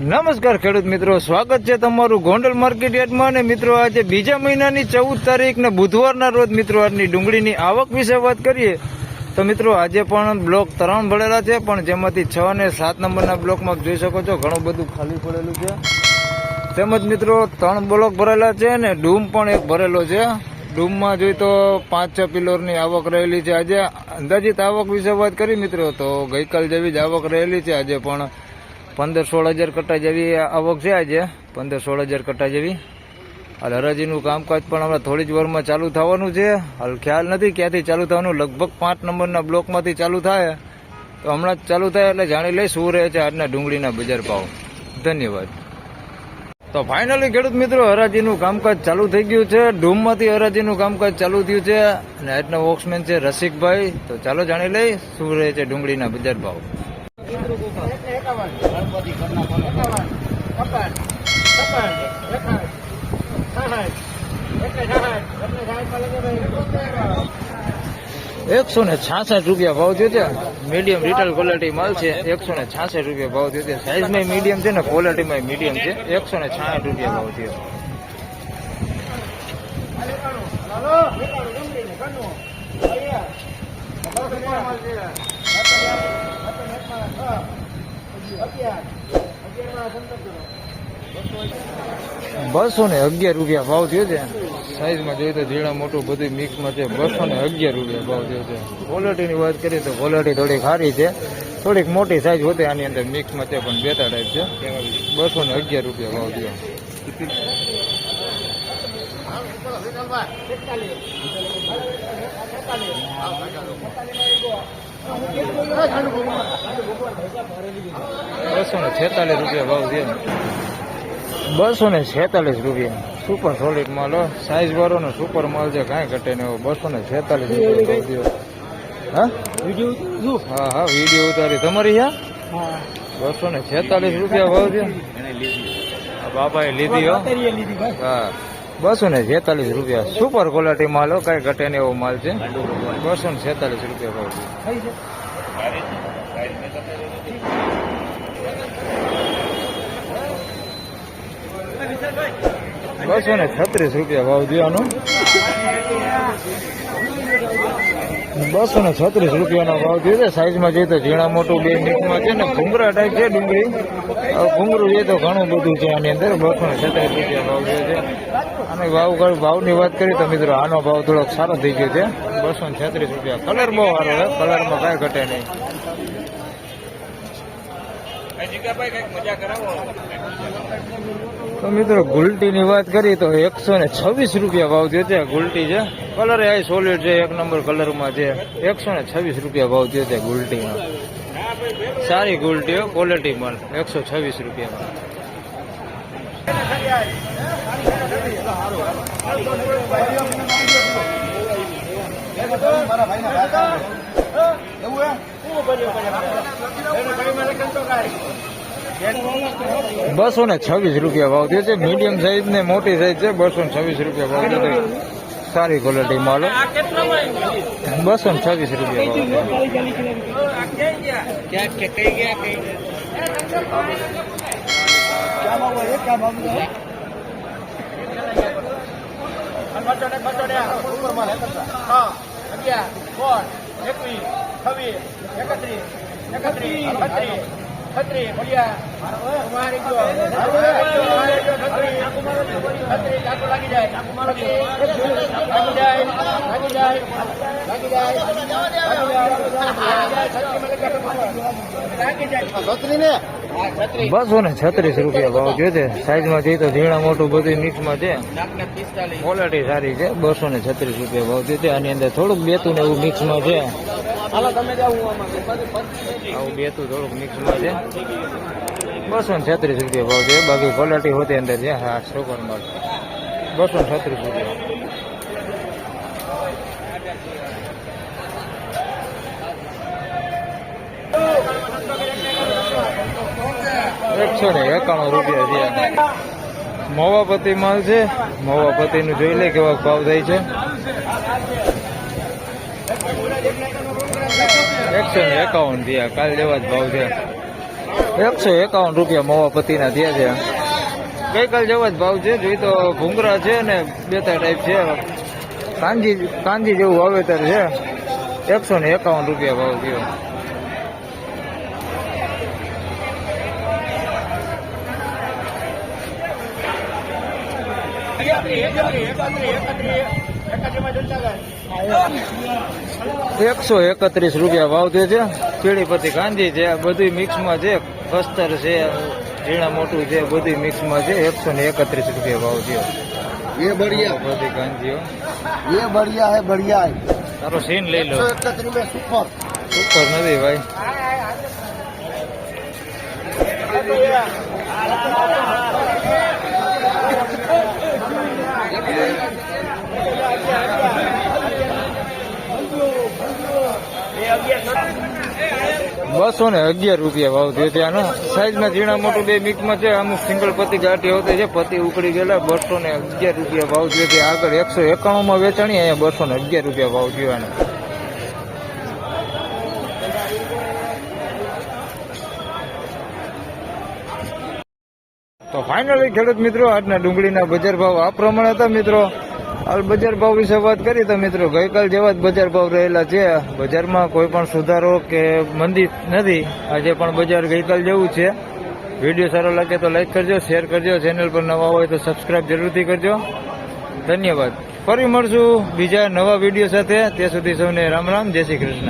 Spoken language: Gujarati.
નમસ્કાર ખેડૂત મિત્રો, સ્વાગત છે તમારું ગોંડલ માર્કેટ યાર્ડમાં. અને મિત્રો આજે બીજા મહિનાની 14 તારીખ ને બુધવારના રોજ મિત્રો આજની ડુંગળીની આવક વિશે વાત કરીએ તો મિત્રો આજે પણ બ્લોક 3 ભરેલા છે, પણ જેમાંથી 6 અને 7 નંબરના બ્લોકમાં જોઈ શકો છો ઘણું બધું ખાલી પડેલું છે. તેમજ મિત્રો 3 બ્લોક ભરેલા છે અને ડૂમ પણ એક ભરેલો છે. ડૂમમાં જોઈ તો 5-6 પિલોરની આવક રહેલી છે. આજે અંદાજિત આવક વિશે વાત કરી મિત્રો તો ગઈકાલ જેવી જ આવક રહેલી છે. આજે પણ 15-16 હજાર કટ્ટા જેવી આવક છે. આજે 15-16 હજાર કટ્ટા જેવી. હાલ હરાજીનું કામકાજ પણ હમણાં થોડી જ વારમાં ચાલુ થવાનું છે. હાલ ખ્યાલ નથી ક્યાંથી ચાલુ થવાનું, લગભગ 5 નંબરના બ્લોકમાંથી ચાલુ થાય તો હમણાં જ ચાલુ થાય એટલે જાણી લઈ શું રહે છે આજના ડુંગળીના બજાર ભાવ. ધન્યવાદ. તો ફાઇનલી ખેડૂત મિત્રો હરાજીનું કામકાજ ચાલુ થઈ ગયું છે. ડૂમમાંથી હરાજીનું કામકાજ ચાલુ થયું છે અને આજના વોક્સમેન છે રસિકભાઈ. તો ચાલો જાણી લઈ શું રહે છે ડુંગળીના બજાર ભાવ. ₹166 ભાવ થયો છે. મીડિયમ રિટેલ ક્વોલિટી માલ છે. ₹166 ભાવ થયો છે. સાઇઝમાં મીડિયમ છે ને ક્વોલિટીમાં મીડિયમ છે. ₹166 ભાવ થયો. ₹211 ભાવ થયો છે. સાઈઝમાં જોઈએ તો ઝીણા મોટું બધું મિક્સમાં છે. ₹211 ભાવ થયો છે. ક્વોલિટીની વાત કરીએ તો ક્વોલિટી થોડીક સારી છે. થોડીક મોટી સાઈઝ હોતે આની અંદર મિક્સમાં છે પણ બેતા ટાઈપ છે. ₹211 ભાવ થયો. ₹246 ભાવ છે. ₹246 સુપર સોલિડ માલ, સાઈઝ વાળો ને સુપર માલ છે, કાંઈ ઘટે ને એવો. ₹246 ભાવ થયો. હા હા વિડીયો ઉતારી તમારી યા. ₹246 ભાવ છે. બાપાએ લીધી હો. હા ₹246 સુપર ક્વોલિટી માલ હો, કાંઈ ઘટે ને એવો માલ છે. ₹246 ભાવ છે. ₹236 ભાવ થયાનો. ₹236 ભાવ થયો છે. સાઈઝમાં જોઈએ તો ઝીણા મોટું બે મિક્સમાં છે ને ભૂંગરા ટાઈપ છે ડુંગળી. ભૂંગરું જોઈએ તો ઘણું બધું છે આની અંદર. ₹236 ભાવ થયો છે. અને ભાવની વાત કરીએ તો મિત્રો આનો ભાવ થોડોક સારો થઈ ગયો છે. ₹236. કલર બહુ સારો છે, કલરમાં કાંઈ ઘટે નહીં. તો મિત્રો ગુલટીની વાત કરીએ તો ₹126 ભાવ થયો છે. ગુલટી છે, કલર એ સોલિડ છે, એક નંબર કલરમાં છે. ₹126 ભાવ થયો છે ગુલટીમાં. સારી ગુલટી ક્વોલિટી માલ. ₹126. ₹226 ભાવ થયો છે. મીડિયમ સાઈઝ ને મોટી સાઈઝ છે. ₹226 ભાવ થયો છે. સારી ક્વોલિટી માલ. ₹226 ₹236 ભાવ થયો છે. સાઈઝમાં જઈએ તો ઝીણા મોટું બધું મિક્સમાં છે. ક્વોલિટી સારી છે. ₹236 ભાવ થયો છે. આની અંદર થોડુંક બેતું ને એવું મિક્સમાં છે. આવું બેતું થોડુંક મિક્સમાં છે. ₹236 ભાવ છે. બાકી ક્વોલિટી હોતી અંદર છે. હા સુપર માલ. ₹236. ₹191 છે. મોવાપતિ માલ છે. મોવાપતિ નું જોઈ લે કેવા ભાવ થાય છે. 151 થયા. કાલ જેવા જ ભાવ છે. 151 રૂપિયા મવા પતિના થયા છે. ગઈકાલ જેવા જ ભાવ છે. જોઈ તો ભૂંગરા છે ને બેતા ટાઈપ છે. કાંજી જેવું વાવેતર છે. 151 રૂપિયા ભાવ થયો. ₹131 ભાવ થયો છે. પીળીપતિ કાંજી છે, બધું મિક્સમાં છે. કસ્તર છે, ઝીણા મોટું છે, બધું મિક્સમાં છે. 131 રૂપિયા ભાવ થયો. ये बढ़िया બધી કાંજીઓ ये बढ़िया है बढ़िया है તારો સીન લઈ લો. 131 में सुपर ઉપર નથી ભાઈ. ₹211 ભાવ થયો ત્યાંનો. સાઈઝમાં ઝીણા મોટું બે મિક્સમાં છે. અમુક સિંગલ પતિ ગાંઠી હોતી છે. પતિ ઉકળી ગયેલા. ₹211 ભાવ થયો છે. આગળ 191 માં વેચાણી, અહીંયા ₹211 ભાવ થયો આનો. તો ફાઇનલી ખેડૂત મિત્રો આજના ડુંગળીના બજાર ભાવ આ પ્રમાણે હતા મિત્રો. હાલ બજાર ભાવ વિશે વાત કરી તો મિત્રો ગઈકાલ જેવા જ બજાર ભાવ રહેલા છે. બજારમાં કોઈ પણ સુધારો કે મંદી નથી. આજે પણ બજાર ગઈકાલ જેવું છે. વિડીયો સારો લાગે તો લાઈક કરજો, શેર કરજો. ચેનલ પર નવા હોય તો સબસ્ક્રાઇબ જરૂરથી કરજો. ધન્યવાદ. ફરી મળશું બીજા નવા વિડીયો સાથે. ત્યાં સુધી સૌને રામ રામ, જય શ્રી કૃષ્ણ.